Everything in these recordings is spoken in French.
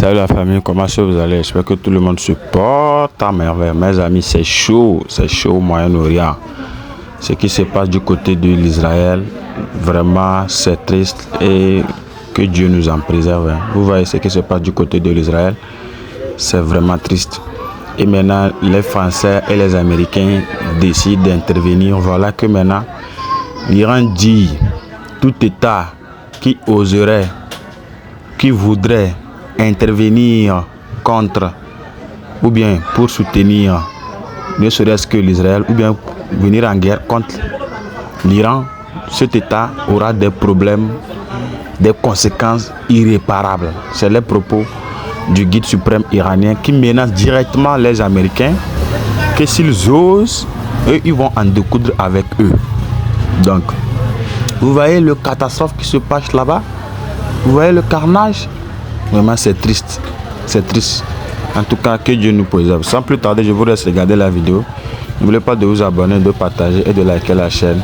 Salut la famille, comment est-ce que vous allez? J'espère que tout le monde se porte à merveille. Mes amis, c'est chaud au Moyen-Orient. Ce qui se passe du côté de l'Israël, vraiment c'est triste et que Dieu nous en préserve. Vous voyez ce qui se passe du côté de l'Israël, c'est vraiment triste. Et maintenant, les Français et les Américains décident d'intervenir. Voilà que maintenant, l'Iran dit tout État qui oserait, qui voudrait intervenir contre ou bien pour soutenir ne serait-ce que l'Israël ou bien venir en guerre contre l'Iran, cet État aura des problèmes, des conséquences irréparables. C'est les propos du guide suprême iranien qui menace directement les Américains que s'ils osent, eux, ils vont en découdre avec eux. Donc, vous voyez le catastrophe qui se passe là-bas? Vous voyez le carnage? Vraiment, c'est triste. C'est triste. En tout cas, que Dieu nous préserve. Sans plus tarder, je vous laisse regarder la vidéo. N'oubliez pas de vous abonner, de partager et de liker la chaîne.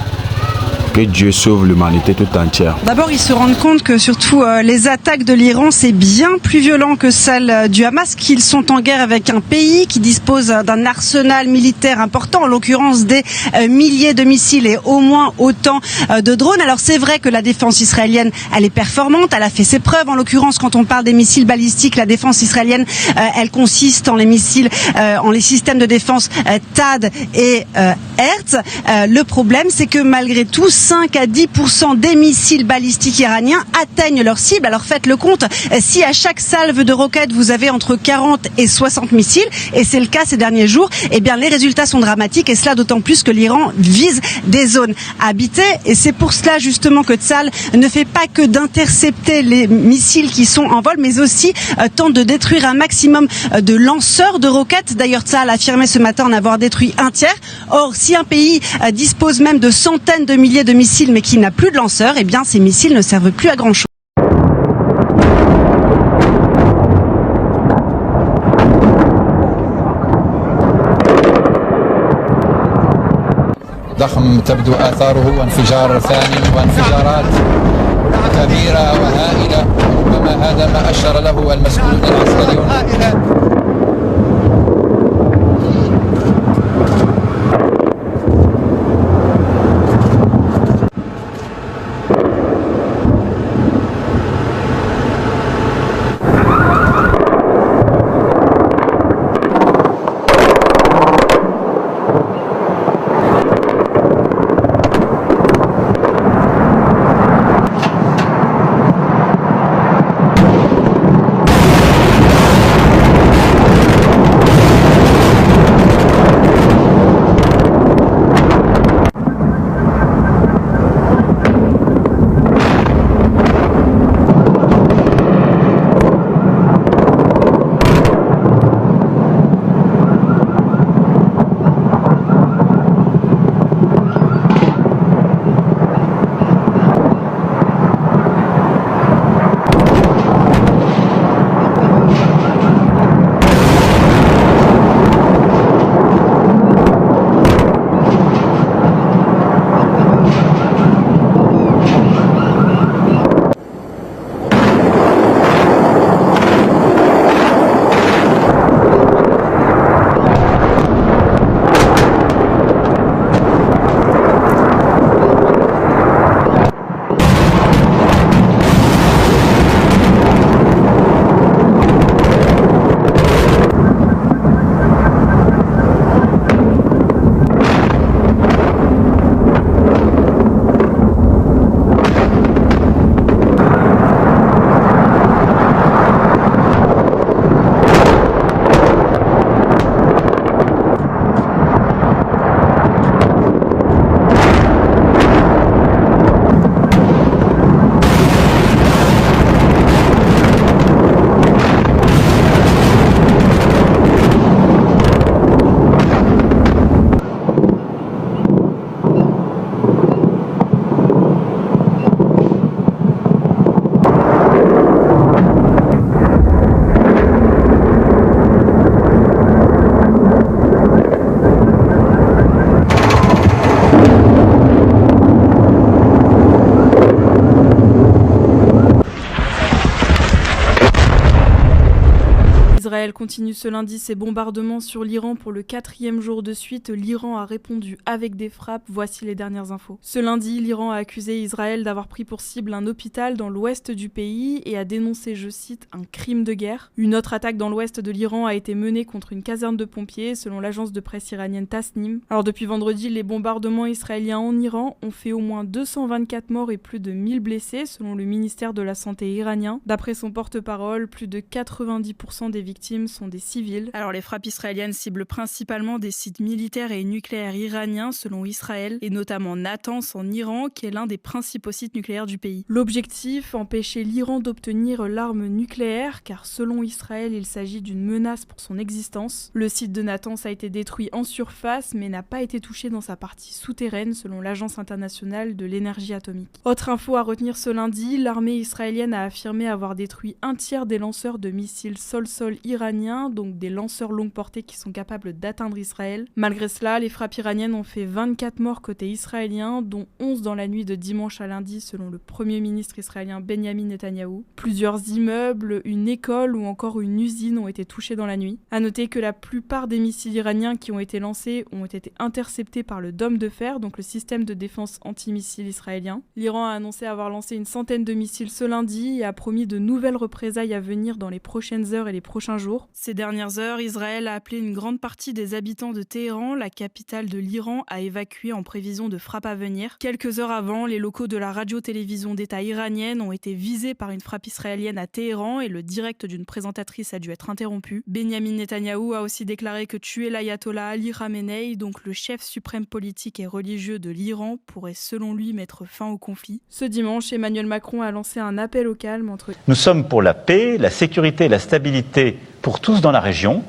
Que Dieu sauve l'humanité tout entière. D'abord, ils se rendent compte que surtout les attaques de l'Iran, c'est bien plus violent que celles du Hamas, qu'ils sont en guerre avec un pays qui dispose d'un arsenal militaire important, en l'occurrence des milliers de missiles et au moins autant de drones. Alors c'est vrai que la défense israélienne, elle est performante, elle a fait ses preuves. En l'occurrence, quand on parle des missiles balistiques, la défense israélienne, elle consiste en les missiles, en les systèmes de défense THAAD et Hertz. Le problème, c'est que malgré tout, 5 à 10% des missiles balistiques iraniens atteignent leur cible. Alors faites le compte, si à chaque salve de roquettes vous avez entre 40 et 60 missiles, et c'est le cas ces derniers jours, eh bien les résultats sont dramatiques, et cela d'autant plus que l'Iran vise des zones habitées, et c'est pour cela justement que Tsahal ne fait pas que d'intercepter les missiles qui sont en vol, mais aussi tente de détruire un maximum de lanceurs de roquettes. D'ailleurs, Tsahal a affirmé ce matin en avoir détruit un tiers. Or, si un pays dispose même de centaines de milliers de missiles mais qui n'a plus de lanceurs, eh bien ces missiles ne servent plus à grand chose. ضخم تبدو آثاره وانفجار ثاني وانفجارات كبيرة وهائلة، ربما هذا ما أشار له المسؤولون العسكريون. continue ce lundi ses bombardements sur l'Iran pour le 4e jour de suite. L'Iran a répondu avec des frappes. Voici les dernières infos. Ce lundi, l'Iran a accusé Israël d'avoir pris pour cible un hôpital dans l'ouest du pays et a dénoncé, je cite, un crime de guerre. Une autre attaque dans l'ouest de l'Iran a été menée contre une caserne de pompiers, selon l'agence de presse iranienne Tasnim. Alors depuis vendredi, les bombardements israéliens en Iran ont fait au moins 224 morts et plus de 1000 blessés, selon le ministère de la Santé iranien. D'après son porte-parole, plus de 90% des victimes sont des civils. Alors les frappes israéliennes ciblent principalement des sites militaires et nucléaires iraniens, selon Israël, et notamment Natanz en Iran, qui est l'un des principaux sites nucléaires du pays. L'objectif, empêcher l'Iran d'obtenir l'arme nucléaire, car selon Israël, il s'agit d'une menace pour son existence. Le site de Natanz a été détruit en surface, mais n'a pas été touché dans sa partie souterraine, selon l'Agence internationale de l'énergie atomique. Autre info à retenir ce lundi, l'armée israélienne a affirmé avoir détruit un tiers des lanceurs de missiles sol-sol iraniens, donc des lanceurs longue portée qui sont capables d'atteindre Israël. Malgré cela, les frappes iraniennes ont fait 24 morts côté israélien, dont 11 dans la nuit de dimanche à lundi, selon le premier ministre israélien Benjamin Netanyahou. Plusieurs immeubles, une école ou encore une usine ont été touchés dans la nuit. À noter que la plupart des missiles iraniens qui ont été lancés ont été interceptés par le Dôme de fer, donc le système de défense antimissile israélien. L'Iran a annoncé avoir lancé une centaine de missiles ce lundi et a promis de nouvelles représailles à venir dans les prochaines heures et les prochains jours. Ces dernières heures, Israël a appelé une grande partie des habitants de Téhéran, la capitale de l'Iran, à évacuer en prévision de frappes à venir. Quelques heures avant, les locaux de la radio-télévision d'État iranienne ont été visés par une frappe israélienne à Téhéran et le direct d'une présentatrice a dû être interrompu. Benjamin Netanyahou a aussi déclaré que tuer l'ayatollah Ali Khamenei, donc le chef suprême politique et religieux de l'Iran, pourrait selon lui mettre fin au conflit. Ce dimanche, Emmanuel Macron a lancé un appel au calme entre... Nous sommes pour la paix, la sécurité et la stabilité pour tous dans la région.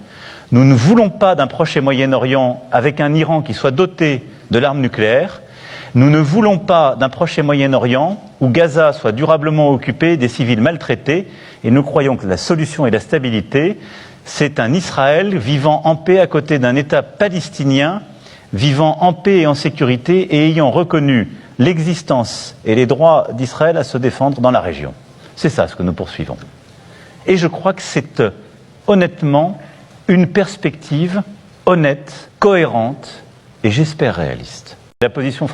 Nous ne voulons pas d'un Proche et Moyen-Orient avec un Iran qui soit doté de l'arme nucléaire. Nous ne voulons pas d'un Proche et Moyen-Orient où Gaza soit durablement occupé, des civils maltraités. Et nous croyons que la solution et la stabilité, c'est un Israël vivant en paix à côté d'un État palestinien vivant en paix et en sécurité et ayant reconnu l'existence et les droits d'Israël à se défendre dans la région. C'est ça ce que nous poursuivons. Et je crois que c'est honnêtement une perspective honnête, cohérente et j'espère réaliste. La position